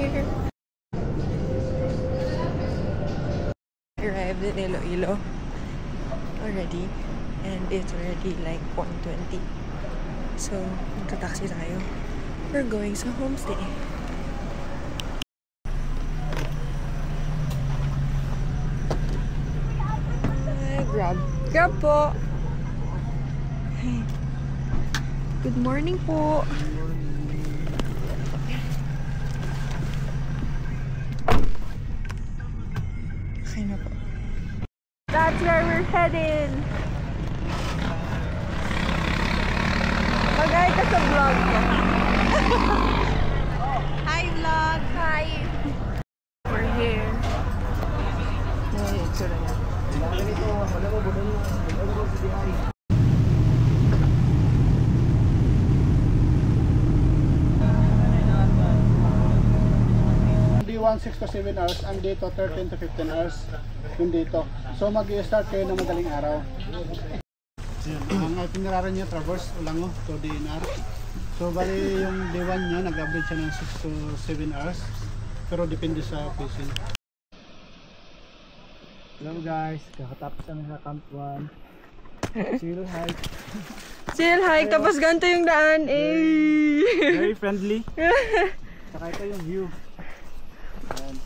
here. Arrived in Iloilo already, and it's already like 1:20. So, magta-taxi tayo. We're going sa homestay. Grab po. Good morning po. Okay na po. That's where we're heading. Magay ka sa vlog ko. Hi vlog. Hi. We're here. Ay, itsura niya. Di 1 6 to 7 hours, ang dito 13 to 15 hours yung dito. So mag-i-start kayo ng madaling araw. Ang itinerary niya, traverse Ulango to DNR. So bali yung day 1 niya, nag-average siya ng 6 to 7 hours. Pero depende sa fishing. Hello guys, kakatapos kami sa Camp 1. Chill hike. Chill hike, tapos ganito yung daan eh. Very friendly. Saka ito yung view. Ayan.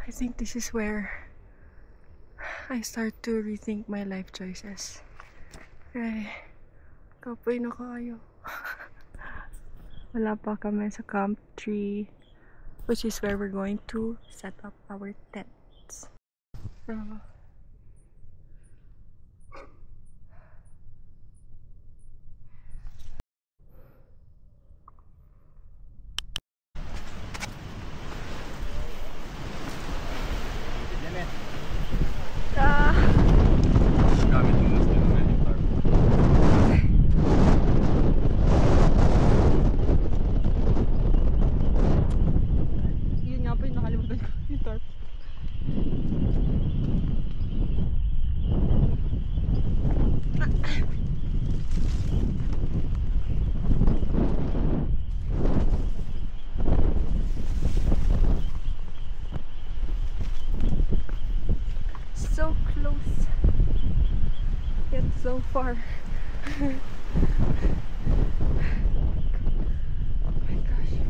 I think this is where I start to rethink my life choices. Ay, kapoy na kayo. Wala pa kami sa Camp 3, which is where we're going to set up our tents. Yun nga po yung nakalimutan ko, yung tarp. So close, yet so far. Oh my gosh.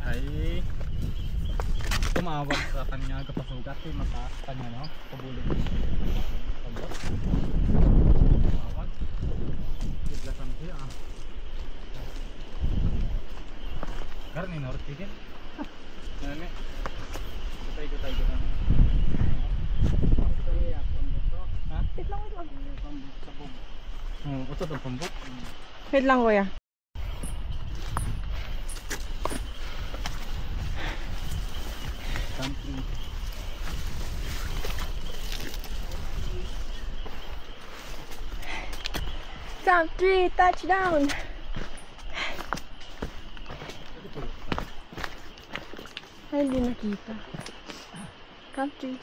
Ay tumawag sa kanya kapasugat eh mataas kanya no pabulit pabot tumawag bigla samsi karni norte din nani gutay kita ha wait lang pambot sa bug uto to pambot Wait lang kuya. Camp 3, touchdown! Ay, hindi nakita. Country.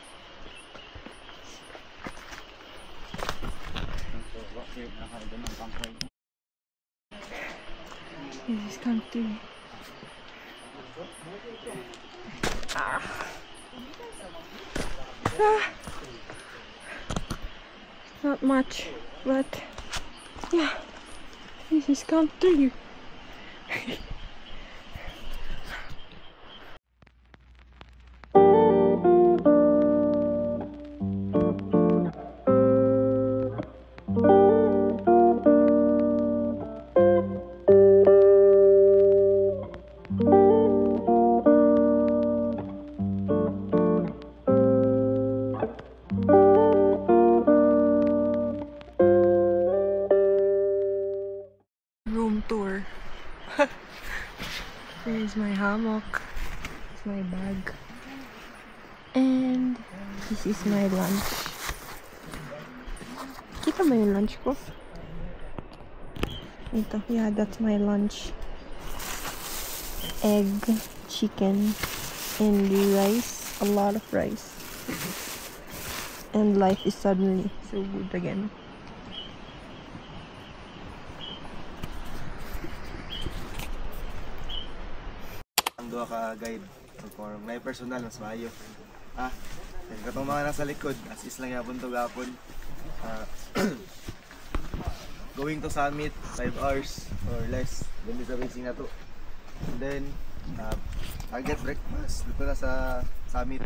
This is country. Ah. Not much, but yeah, this is country. Room tour. There's my hammock. It's my bag. And this is my lunch. Kita mo yung lunch ko? Ito, yeah, that's my lunch. Egg, chicken, and rice. A lot of rice. And life is suddenly so good again. Ang duha ka guide kung may personal mas maayo. Katong mga nasa likod as is lang yapon to gapon. Going to summit 5 hours or less then sa racing na to. And then target breakfast dito na sa summit.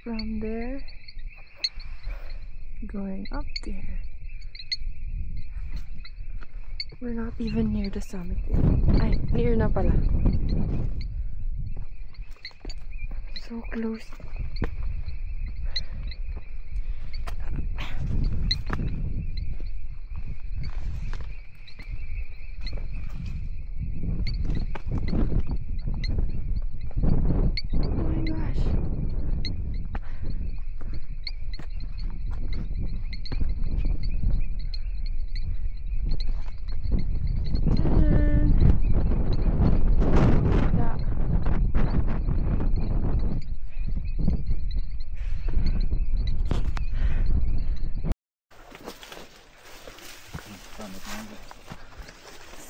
From there, going up there. We're not even near the summit yet. Ay, near na pala. So close. Oh my gosh.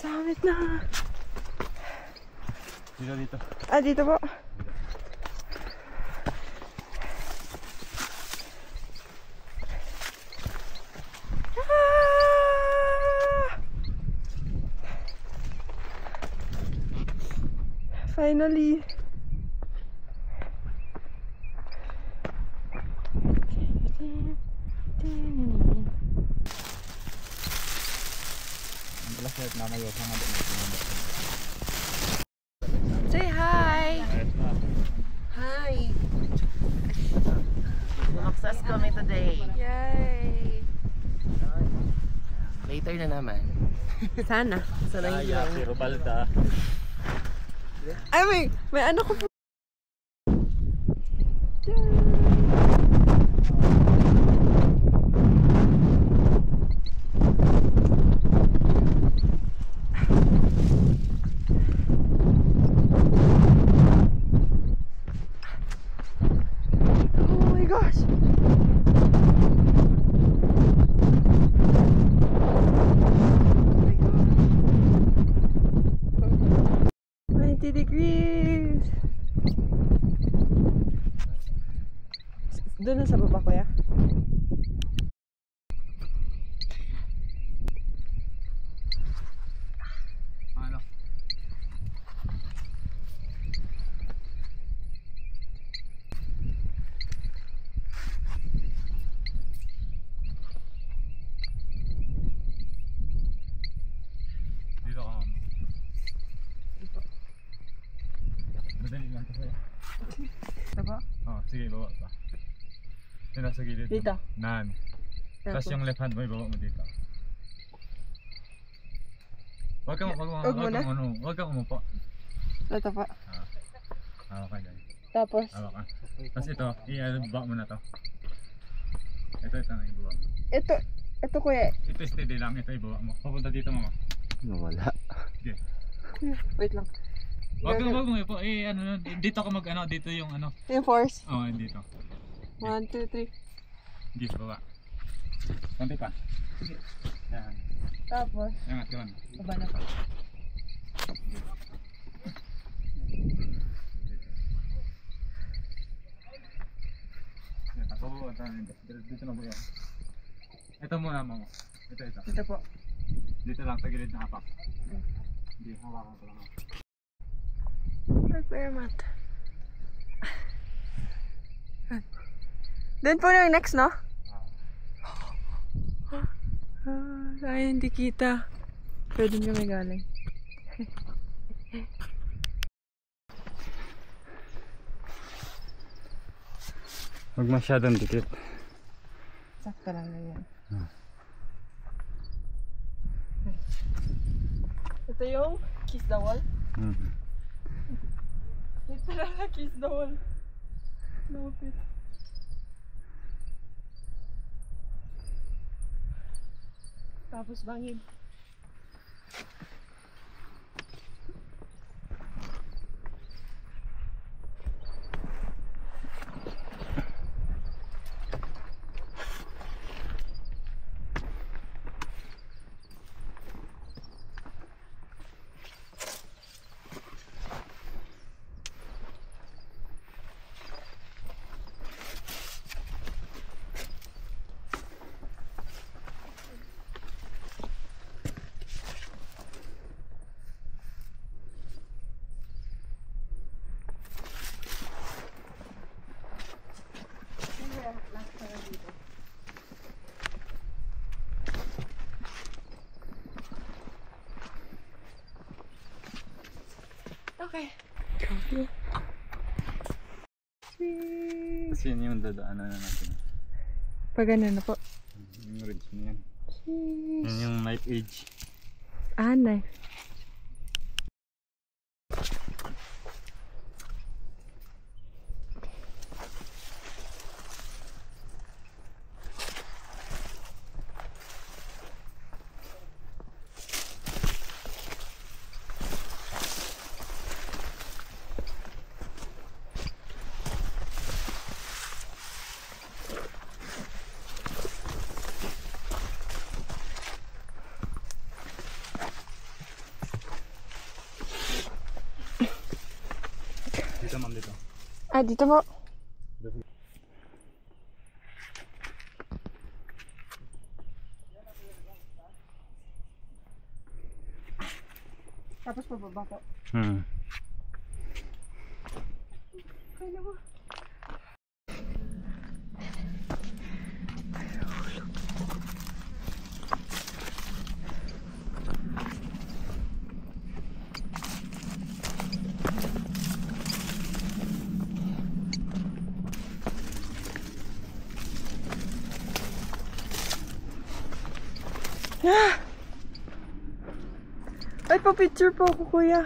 Summit na! Dito. Ah, dito po. Finally. Say hi. Hi. Success kami today. Yay. Later na naman. Sana. Sana yun. Pero balda. Ay, may ano ko po. Oh my gosh. Degrees. Doon na sa baba, kuya. Ano? Dito ka. Madali lang kasi. Ito ba? Oh, sige, baba pa. Yung nasa gilid. Dito? Nan. Tapos yung left hand mo, ibaba mo dito. Huwag kang umupo. Ito pa. Hawak ka dyan. Tapos? Hawak ka. Tapos ito, ibaba mo na to. Ito na ibaba mo. Ito kuya. Ito steady lang, ito ibaba mo. Papunta dito, mama. Nawala. Sige. Wait lang. Wag mo ipo. Ano, dito ka dito yung ano. Yung force. Oo, dito. 1, 2, 3. Sige, baba. Konti pa. Sige. Yan. Tapos? Angat ka man. Baba na pa. Dito na ba yan? Ito muna, mama. Ito. Ito po. Dito lang, sa gilid na hapak. Hindi, hawakan ko lang. Prepare mat. Doon po na yung next, no? Ay, hindi kita. Pero doon kami galing. Huwag masyadong dikit. Sakto lang na yan. Ito yung kiss the wall. Literal na kiss the wall. Lupit. Tapos bangin. Okay. Kasi yun yung dadaanan na natin. Pag ano na po? Yung ridge na yan. Yun yung knife edge. Ah, knife. Dito ma'am, dito. Ah, dito po. Tapos pababa po. Kaya mo. Ay, pa-picture po ako, kuya.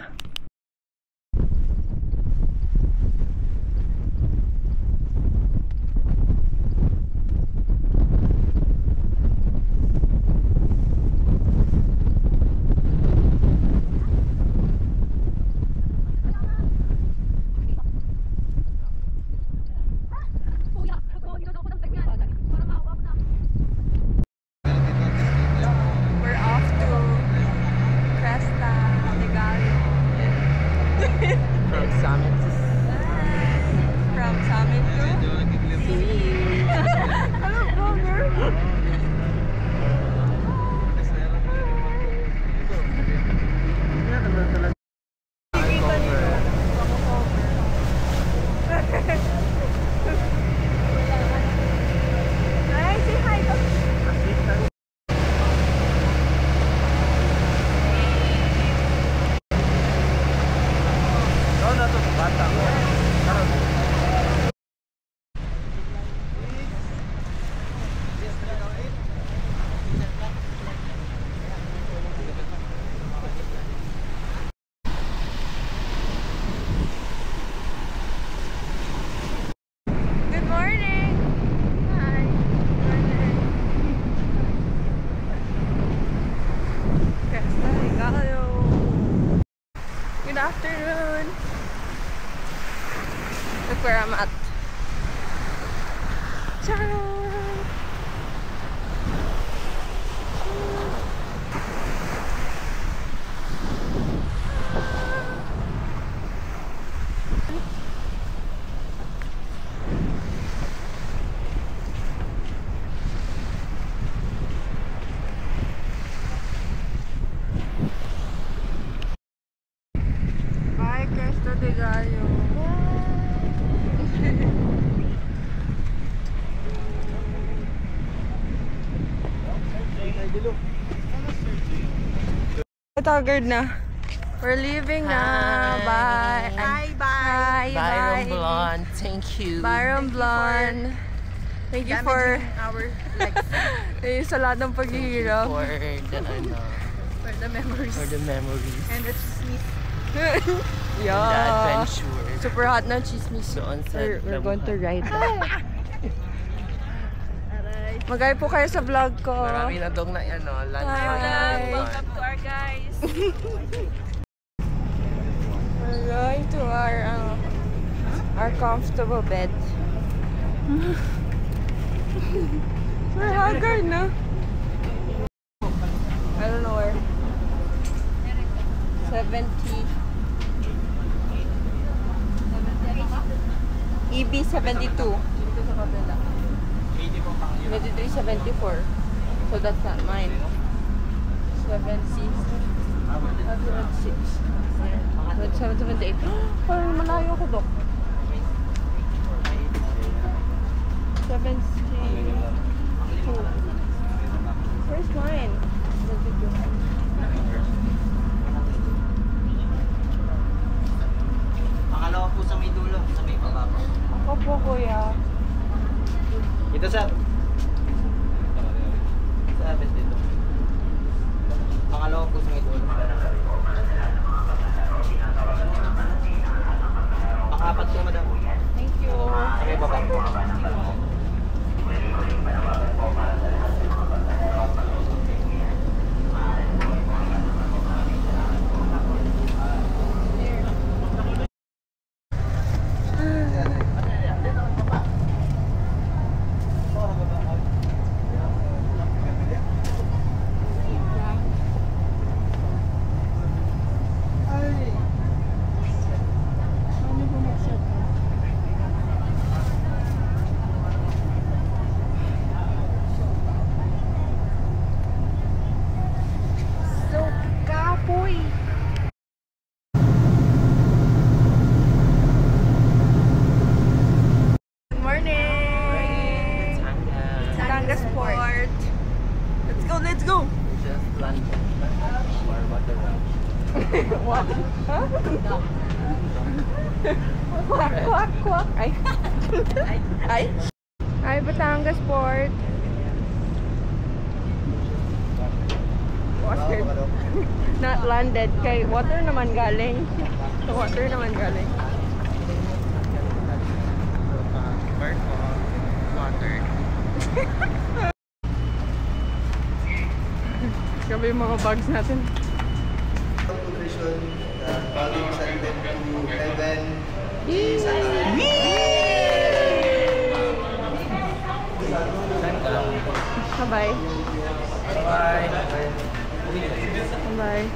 afternoon. Look where I'm at. Ciao! Bye, Cresta de Gallo. Taggard na. We're leaving na. Bye. Bye, bye. Bye. Byron Bye. Blonde, thank you. Byron Blonde. Thank you for Our legs. sa lahat ng paghihirap. For the, For the memories. for the memories. And the chismis. The Yeah. adventure. Super hot na chismis. Doon sa We're going to ride. Aray. Magay po kayo sa vlog ko. Marami na dong na lunch. Hi. Welcome to our guys. We're going to our comfortable bed. We're haggard na. I don't know where. 70. EB 72. Dito sa kabila. 7374. So that's not mine. 76. 778. Parang malayo ako, Dok. 72. Where's mine? 72. Akala ko po sa may dulo, sa may baba po. Ako po, kuya. Ito sir. Sabi dito. Akala ko po sa may dulo. Pang-apat po madam. Thank you. Sa may baba po. Good morning! Batangas Port. Let's go, let's go! Just landed. Or what? What? Huh? Quack, quack, quack. Ay. Ay. Ay, Batangas Port. Water. Not landed. Kay water naman galing. Sa water naman galing. Water. Grabe yung mga bags natin. Nutrition, body excited to heaven. Bye-bye. Bye. Bye.